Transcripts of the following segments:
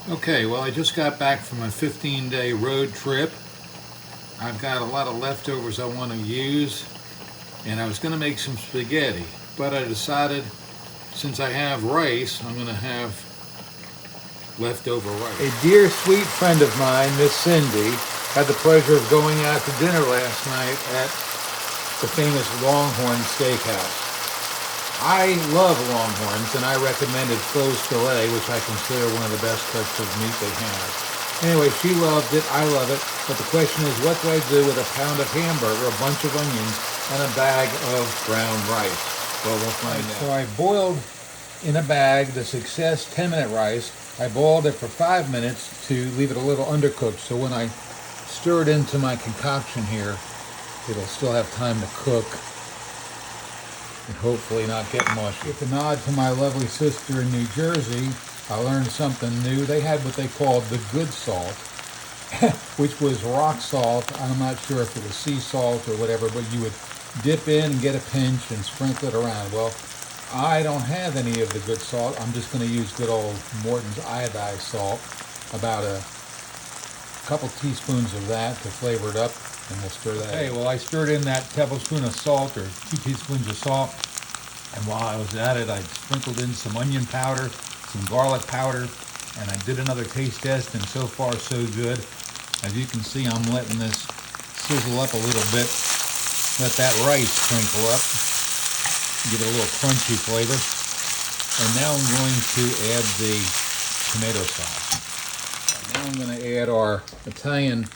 Okay, well, I just got back from a 15-day road trip. I've got a lot of leftovers I want to use, and I was going to make some spaghetti, but I decided since I have rice, I'm going to have leftover rice. A dear, sweet friend of mine, Miss Cindy, had the pleasure of going out to dinner last night at the famous Longhorn Steakhouse. I love Longhorns, and I recommended Faux's filet, which I consider one of the best cuts of meat they have. Anyway, she loved it, I love it, but the question is, what do I do with a pound of hamburger, a bunch of onions, and a bag of brown rice? Well, we'll find out. So I boiled in a bag the Success 10-minute rice. I boiled it for 5 minutes to leave it a little undercooked, so when I stir it into my concoction here, it'll still have time to cook and hopefully not get mushy. With a nod to my lovely sister in New Jersey, I learned something new. They had what they called the good salt, which was rock salt. I'm not sure if it was sea salt or whatever, but you would dip in and get a pinch and sprinkle it around. Well, I don't have any of the good salt. I'm just going to use good old Morton's iodized salt, about a couple teaspoons of that to flavor it up, and we'll stir that. Okay, well, I stirred in that tablespoon of salt, or 2 teaspoons of salt, and while I was at it, I sprinkled in some onion powder, some garlic powder, and I did another taste test, and so far so good. As you can see, I'm letting this sizzle up a little bit. Let that rice sprinkle up, give it a little crunchy flavor. And now I'm going to add the tomato sauce. Now I'm going to add our Italian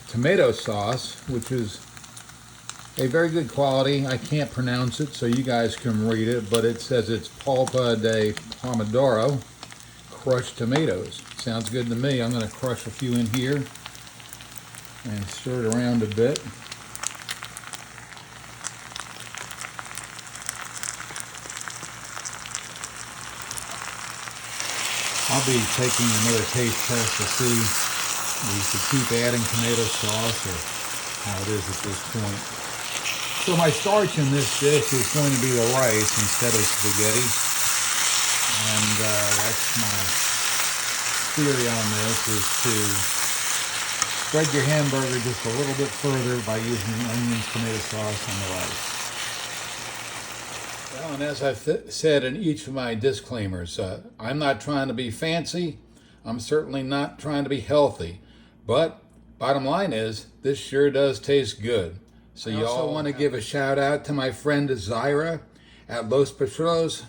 tomato sauce, which is a very good quality. I can't pronounce it, so you guys can read it, but it says it's Polpa de Pomodoro, crushed tomatoes. Sounds good to me. I'm going to crush a few in here and stir it around a bit. I'll be taking another taste test to see if we should keep adding tomato sauce or how it is at this point. So my starch in this dish is going to be the rice instead of spaghetti. And that's my theory on this, is to spread your hamburger just a little bit further by using the onions, tomato sauce, and the rice. Well, and as I've said in each of my disclaimers, I'm not trying to be fancy. I'm certainly not trying to be healthy. But bottom line is, this sure does taste good. So you all want to give a shout out to my friend Zayra at Los Petros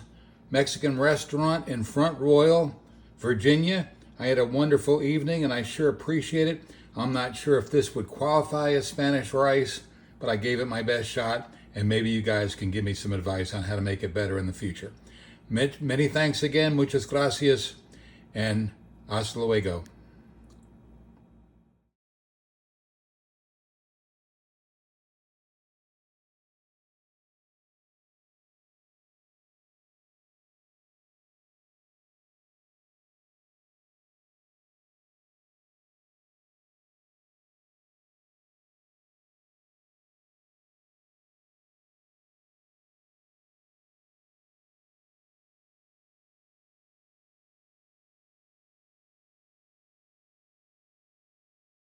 Mexican restaurant in Front Royal, Virginia. I had a wonderful evening and I sure appreciate it. I'm not sure if this would qualify as Spanish rice, but I gave it my best shot, and maybe you guys can give me some advice on how to make it better in the future. Many thanks again, muchas gracias, and hasta luego.